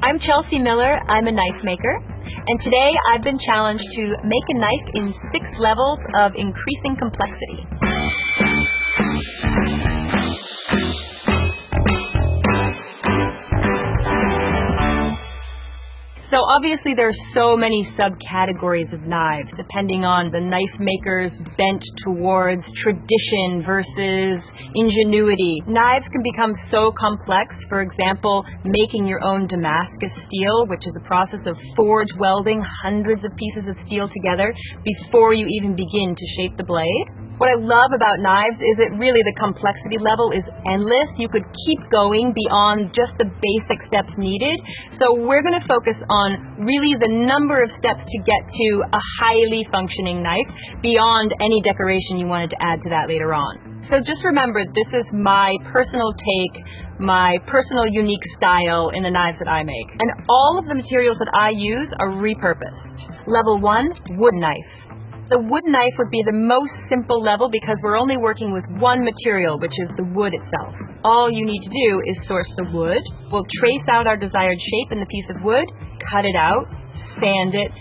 I'm Chelsea Miller. I'm a knife maker, and today I've been challenged to make a knife in 6 levels of increasing complexity. So obviously there are so many subcategories of knives depending on the knife maker's bent towards tradition versus ingenuity. Knives can become so complex. For example, making your own Damascus steel, which is a process of forge welding hundreds of pieces of steel together before you even begin to shape the blade. What I love about knives is that really the complexity level is endless. You could keep going beyond just the basic steps needed. So we're going to focus on really the number of steps to get to a highly functioning knife beyond any decoration you wanted to add to that later on. So just remember, this is my personal take, my personal unique style in the knives that I make. And all of the materials that I use are repurposed. Level 1, wood knife. The wood knife would be the most simple level because we're only working with one material, which is the wood itself. All you need to do is source the wood. We'll trace out our desired shape in the piece of wood, cut it out, sand it,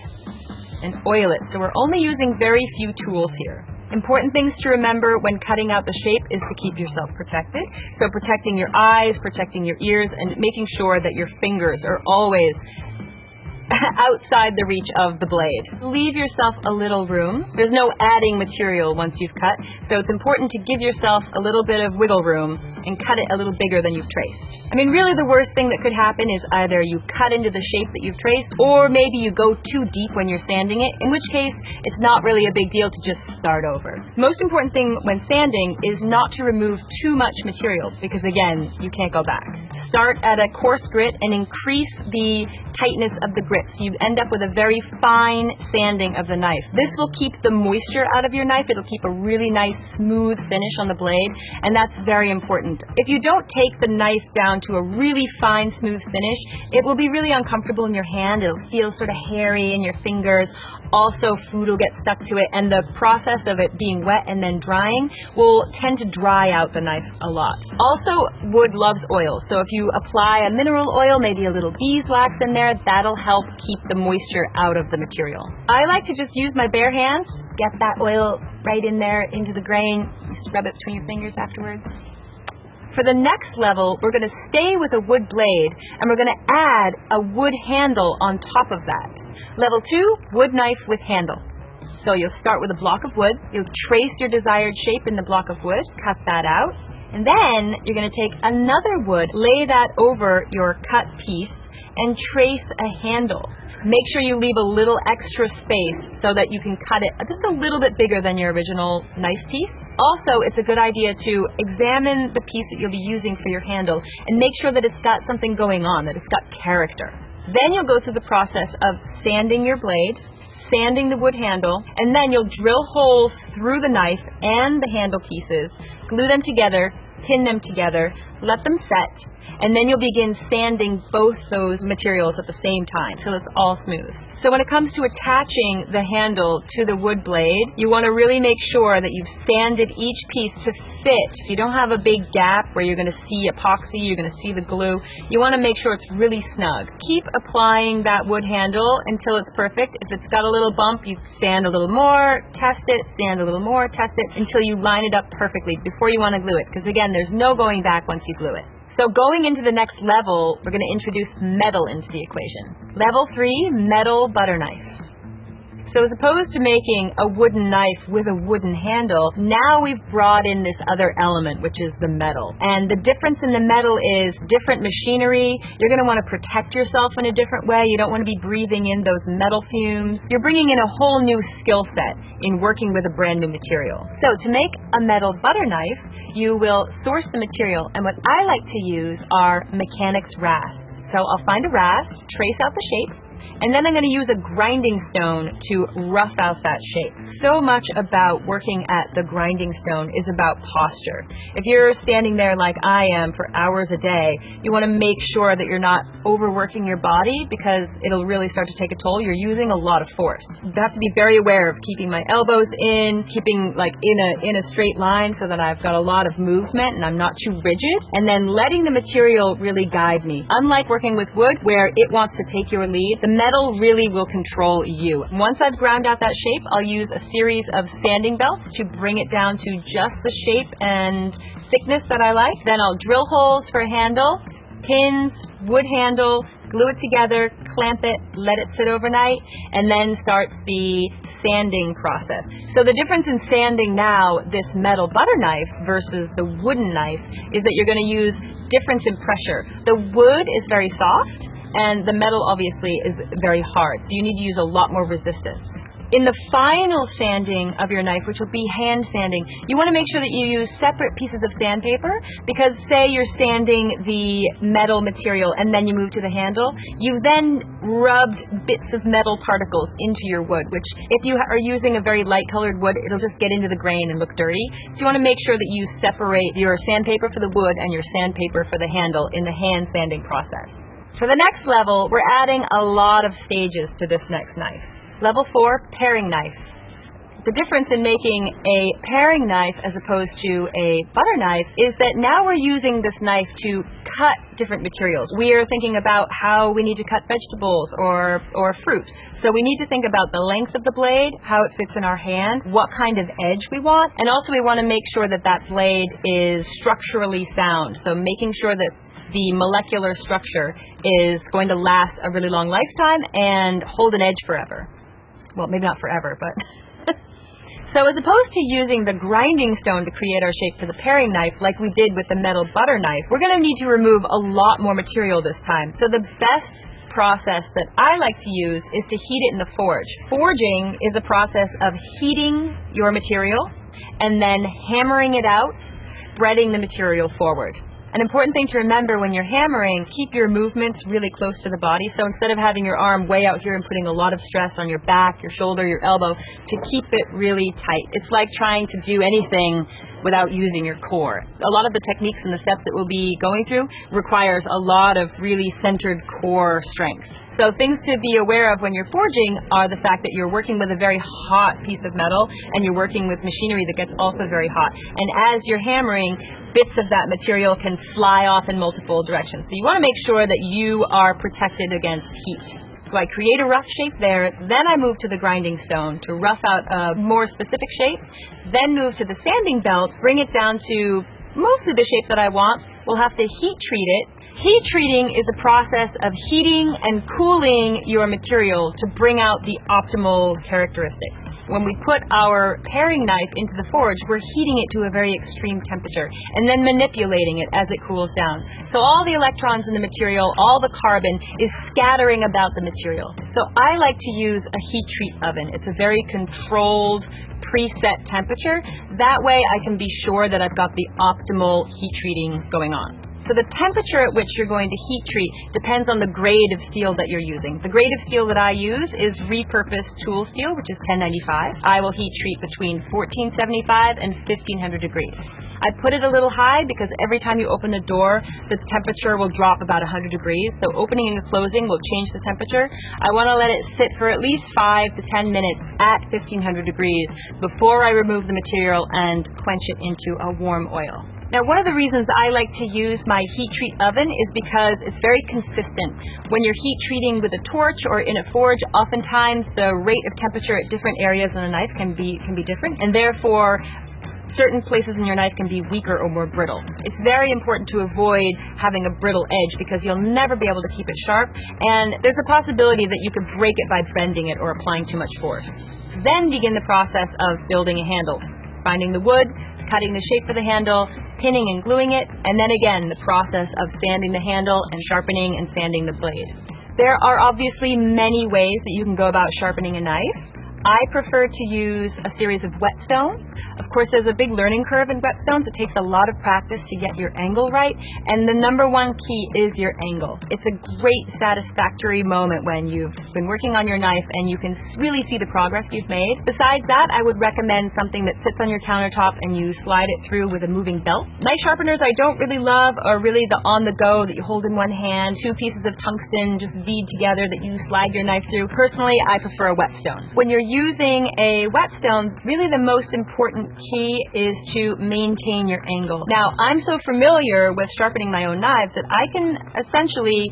and oil it. So we're only using very few tools here. Important things to remember when cutting out the shape is to keep yourself protected. So protecting your eyes, protecting your ears, and making sure that your fingers are always outside the reach of the blade. Leave yourself a little room. There's no adding material once you've cut, so it's important to give yourself a little bit of wiggle room and cut it a little bigger than you've traced. I mean, really the worst thing that could happen is either you cut into the shape that you've traced, or maybe you go too deep when you're sanding it, in which case it's not really a big deal to just start over. Most important thing when sanding is not to remove too much material, because again, you can't go back. Start at a coarse grit and increase the tightness of the grit, so you end up with a very fine sanding of the knife. This will keep the moisture out of your knife. It'll keep a really nice smooth finish on the blade, and that's very important. If you don't take the knife down to a really fine smooth finish, it will be really uncomfortable in your hand. It'll feel sort of hairy in your fingers. Also, food will get stuck to it, and the process of it being wet and then drying will tend to dry out the knife a lot. Also, wood loves oil, so if you apply a mineral oil, maybe a little beeswax in there, that'll help keep the moisture out of the material. I like to just use my bare hands, just get that oil right in there into the grain, just rub it between your fingers afterwards. For the next level, we're going to stay with a wood blade, and we're going to add a wood handle on top of that. Level 2, wood knife with handle. So you'll start with a block of wood, you'll trace your desired shape in the block of wood, cut that out, and then you're going to take another wood, lay that over your cut piece, and trace a handle. Make sure you leave a little extra space so that you can cut it just a little bit bigger than your original knife piece. Also, it's a good idea to examine the piece that you'll be using for your handle and make sure that it's got something going on, that it's got character. Then you'll go through the process of sanding your blade, sanding the wood handle, and then you'll drill holes through the knife and the handle pieces, glue them together, pin them together, let them set, and then you'll begin sanding both those materials at the same time till it's all smooth. So when it comes to attaching the handle to the wood blade, you want to really make sure that you've sanded each piece to fit, so you don't have a big gap where you're going to see epoxy, you're going to see the glue. You want to make sure it's really snug. Keep applying that wood handle until it's perfect. If it's got a little bump, you sand a little more, test it, sand a little more, test it, until you line it up perfectly before you want to glue it, because again, there's no going back once you glue it. So going into the next level, we're going to introduce metal into the equation. Level 3, metal butter knife. So as opposed to making a wooden knife with a wooden handle, now we've brought in this other element, which is the metal. And the difference in the metal is different machinery. You're going to want to protect yourself in a different way. You don't want to be breathing in those metal fumes. You're bringing in a whole new skill set in working with a brand new material. So to make a metal butter knife, you will source the material, and what I like to use are mechanics rasps. So I'll find a rasp, trace out the shape, And then I'm going to use a grinding stone to rough out that shape. So much about working at the grinding stone is about posture. If you're standing there like I am for hours a day, you want to make sure that you're not overworking your body because it'll really start to take a toll. You're using a lot of force. You have to be very aware of keeping my elbows in, keeping like in a straight line so that I've got a lot of movement and I'm not too rigid, and then letting the material really guide me. Unlike working with wood where it wants to take your lead, the metal really will control you. Once I've ground out that shape, I'll use a series of sanding belts to bring it down to just the shape and thickness that I like. Then I'll drill holes for a handle, pins, wood handle, glue it together, clamp it, let it sit overnight, and then starts the sanding process. So the difference in sanding now, this metal butter knife versus the wooden knife, is that you're going to use difference in pressure. The wood is very soft, and the metal obviously is very hard, so you need to use a lot more resistance. In the final sanding of your knife, which will be hand sanding, you want to make sure that you use separate pieces of sandpaper, because say you're sanding the metal material and then you move to the handle, you've then rubbed bits of metal particles into your wood, which if you are using a very light colored wood, it'll just get into the grain and look dirty. So you want to make sure that you separate your sandpaper for the wood and your sandpaper for the handle in the hand sanding process. For the next level, we're adding a lot of stages to this next knife. Level 4, paring knife. The difference in making a paring knife as opposed to a butter knife is that now we're using this knife to cut different materials. We are thinking about how we need to cut vegetables or fruit. So we need to think about the length of the blade, how it fits in our hand, what kind of edge we want, and also we want to make sure that that blade is structurally sound. So making sure that the molecular structure is going to last a really long lifetime and hold an edge forever. Well, maybe not forever, but... So as opposed to using the grinding stone to create our shape for the paring knife, like we did with the metal butter knife, we're going to need to remove a lot more material this time. So the best process that I like to use is to heat it in the forge. Forging is a process of heating your material and then hammering it out, spreading the material forward. An important thing to remember when you're hammering, keep your movements really close to the body. So instead of having your arm way out here and putting a lot of stress on your back, your shoulder, your elbow, to keep it really tight. It's like trying to do anything without using your core. A lot of the techniques and the steps that we'll be going through requires a lot of really centered core strength. So things to be aware of when you're forging are the fact that you're working with a very hot piece of metal and you're working with machinery that gets also very hot. And as you're hammering, bits of that material can fly off in multiple directions. So you want to make sure that you are protected against heat. So I create a rough shape there, then I move to the grinding stone to rough out a more specific shape, then move to the sanding belt, bring it down to mostly the shape that I want. We'll have to heat treat it. Heat treating is a process of heating and cooling your material to bring out the optimal characteristics. When we put our paring knife into the forge, we're heating it to a very extreme temperature and then manipulating it as it cools down. So all the electrons in the material, all the carbon is scattering about the material. So I like to use a heat treat oven. It's a very controlled, preset temperature. That way I can be sure that I've got the optimal heat treating going on. So the temperature at which you're going to heat treat depends on the grade of steel that you're using. The grade of steel that I use is repurposed tool steel, which is 1095. I will heat treat between 1475 and 1500 degrees. I put it a little high because every time you open the door, the temperature will drop about 100 degrees. So opening and closing will change the temperature. I want to let it sit for at least 5 to 10 minutes at 1500 degrees before I remove the material and quench it into a warm oil. Now, one of the reasons I like to use my heat treat oven is because it's very consistent. When you're heat treating with a torch or in a forge, oftentimes the rate of temperature at different areas in a knife can be different, and therefore certain places in your knife can be weaker or more brittle. It's very important to avoid having a brittle edge because you'll never be able to keep it sharp, and there's a possibility that you could break it by bending it or applying too much force. Then begin the process of building a handle, finding the wood, cutting the shape for the handle, pinning and gluing it, and then again the process of sanding the handle and sharpening and sanding the blade. There are obviously many ways that you can go about sharpening a knife. I prefer to use a series of whetstones. Of course, there's a big learning curve in whetstones. It takes a lot of practice to get your angle right, and the number one key is your angle. It's a great satisfactory moment when you've been working on your knife and you can really see the progress you've made. Besides that, I would recommend something that sits on your countertop and you slide it through with a moving belt. Knife sharpeners I don't really love are really the on-the-go that you hold in one hand, two pieces of tungsten just V'd together that you slide your knife through. Personally, I prefer a whetstone. When you're using a whetstone, really the most important key is to maintain your angle. Now, I'm so familiar with sharpening my own knives that I can essentially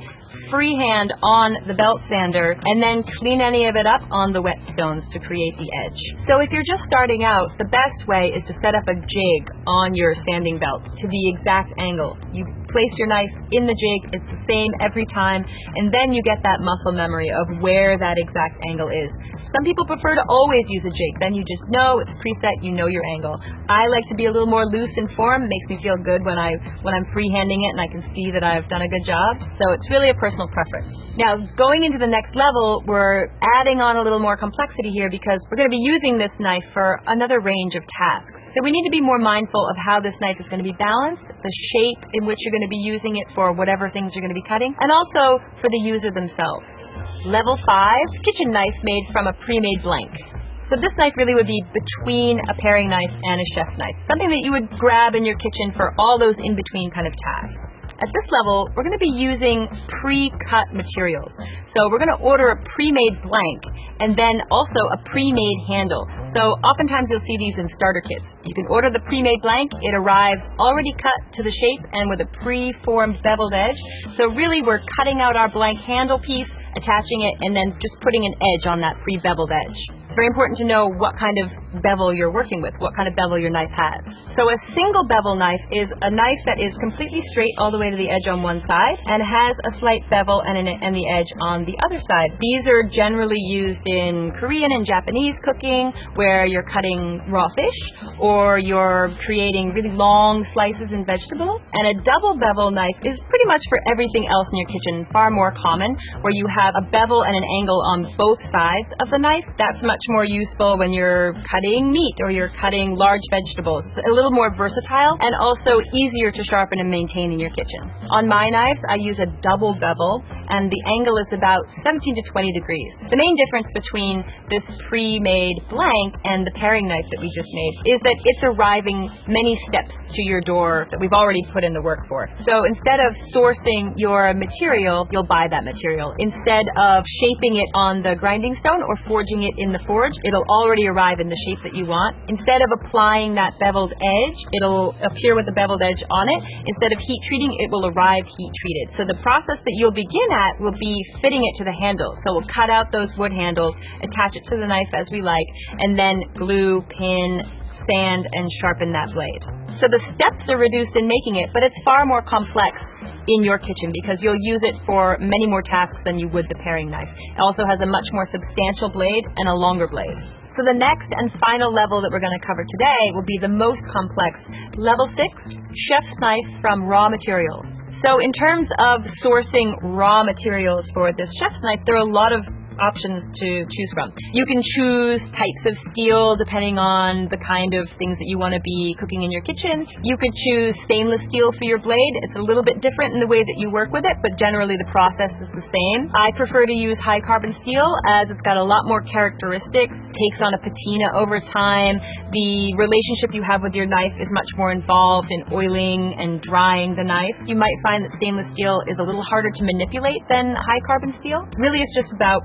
freehand on the belt sander and then clean any of it up on the whetstones to create the edge. So if you're just starting out, the best way is to set up a jig on your sanding belt to the exact angle. You place your knife in the jig, it's the same every time, and then you get that muscle memory of where that exact angle is. Some people prefer to always use a jig, then you just know it's preset, you know your angle. I like to be a little more loose in form. It makes me feel good when I'm freehanding it and I can see that I've done a good job. So it's really a personal preference. Now, going into the next level, we're adding on a little more complexity here because we're going to be using this knife for another range of tasks. So we need to be more mindful of how this knife is going to be balanced, the shape in which you're going to be using it for whatever things you're going to be cutting, and also for the user themselves. Level 5, kitchen knife made from a pre-made blank. So this knife really would be between a paring knife and a chef knife, something that you would grab in your kitchen for all those in-between kind of tasks. At this level, we're going to be using pre-cut materials. So we're going to order a pre-made blank and then also a pre-made handle. So oftentimes you'll see these in starter kits. You can order the pre-made blank, it arrives already cut to the shape and with a pre-formed beveled edge. So really we're cutting out our blank handle piece, attaching it, and then just putting an edge on that pre-beveled edge. It's very important to know what kind of bevel you're working with, what kind of bevel your knife has. So a single bevel knife is a knife that is completely straight all the way to the edge on one side and has a slight bevel and the edge on the other side. These are generally used in Korean and Japanese cooking where you're cutting raw fish or you're creating really long slices in vegetables. And a double bevel knife is pretty much for everything else in your kitchen, far more common, where you have a bevel and an angle on both sides of the knife. That's much more useful when you're cutting meat or you're cutting large vegetables. It's a little more versatile and also easier to sharpen and maintain in your kitchen. On my knives, I use a double bevel and the angle is about 17 to 20 degrees. The main difference between this pre-made blank and the paring knife that we just made is that it's arriving many steps to your door that we've already put in the work for. So instead of sourcing your material, you'll buy that material. Instead of shaping it on the grinding stone or forging it in the forge, it'll already arrive in the shape that you want. Instead of applying that beveled edge, it'll appear with the beveled edge on it. Instead of heat treating, it will arrive heat treated. So the process that you'll begin at will be fitting it to the handle. So we'll cut out those wood handles, attach it to the knife as we like, and then glue, pin, sand, and sharpen that blade. So the steps are reduced in making it, but it's far more complex in your kitchen because you'll use it for many more tasks than you would the paring knife. It also has a much more substantial blade and a longer blade. So the next and final level that we're going to cover today will be the most complex, level 6, chef's knife from raw materials. So in terms of sourcing raw materials for this chef's knife, there are a lot of options to choose from. You can choose types of steel depending on the kind of things that you want to be cooking in your kitchen. You could choose stainless steel for your blade. It's a little bit different in the way that you work with it, but generally the process is the same. I prefer to use high carbon steel as it's got a lot more characteristics, takes on a patina over time. The relationship you have with your knife is much more involved in oiling and drying the knife. You might find that stainless steel is a little harder to manipulate than high carbon steel. Really, it's just about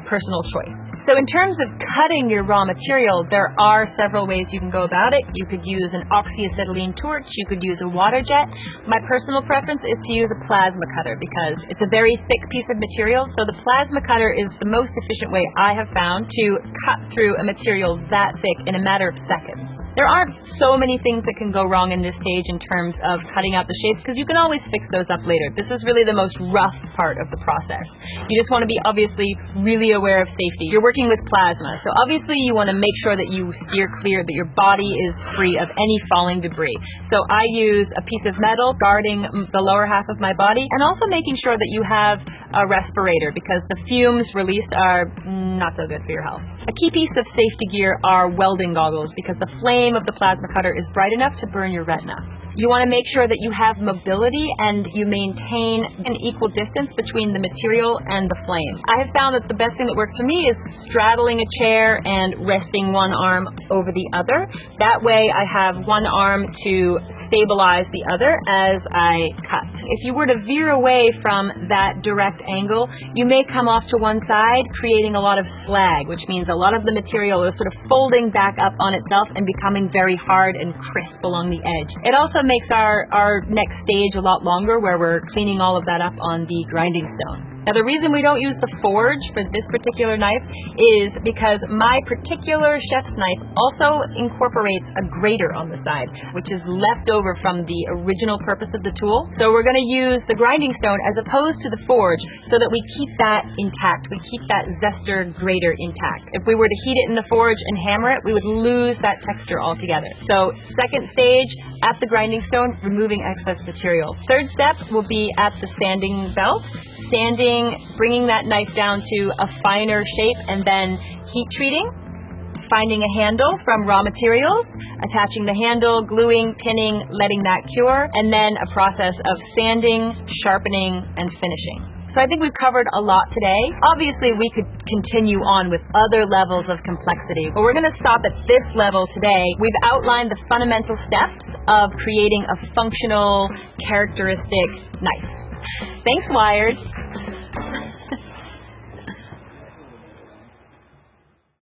personal choice. So in terms of cutting your raw material, there are several ways you can go about it. You could use an oxyacetylene torch, you could use a water jet. My personal preference is to use a plasma cutter because it's a very thick piece of material, so the plasma cutter is the most efficient way I have found to cut through a material that thick in a matter of seconds. There aren't so many things that can go wrong in this stage in terms of cutting out the shape, because you can always fix those up later. This is really the most rough part of the process. You just want to be obviously really aware of safety. You're working with plasma, so obviously you want to make sure that you steer clear, that your body is free of any falling debris. So I use a piece of metal guarding the lower half of my body, and also making sure that you have a respirator, because the fumes released are not so good for your health. A key piece of safety gear are welding goggles, because the flame of the plasma cutter is bright enough to burn your retina. You want to make sure that you have mobility and you maintain an equal distance between the material and the flame. I have found that the best thing that works for me is straddling a chair and resting one arm over the other. That way I have one arm to stabilize the other as I cut. If you were to veer away from that direct angle, you may come off to one side, creating a lot of slag, which means a lot of the material is sort of folding back up on itself and becoming very hard and crisp along the edge. It also makes our next stage a lot longer, where we're cleaning all of that up on the grinding stone. Now, the reason we don't use the forge for this particular knife is because my particular chef's knife also incorporates a grater on the side, which is left over from the original purpose of the tool. So we're going to use the grinding stone as opposed to the forge, so that we keep that intact. We keep that zester grater intact. If we were to heat it in the forge and hammer it, we would lose that texture altogether. So second stage, at the grinding stone, removing excess material. Third step will be at the sanding belt. Sanding, bringing that knife down to a finer shape, and then heat treating, finding a handle from raw materials, attaching the handle, gluing, pinning, letting that cure, and then a process of sanding, sharpening, and finishing. So I think we've covered a lot today. Obviously, we could continue on with other levels of complexity, but we're going to stop at this level today. We've outlined the fundamental steps of creating a functional, characteristic knife. Thanks, Wired.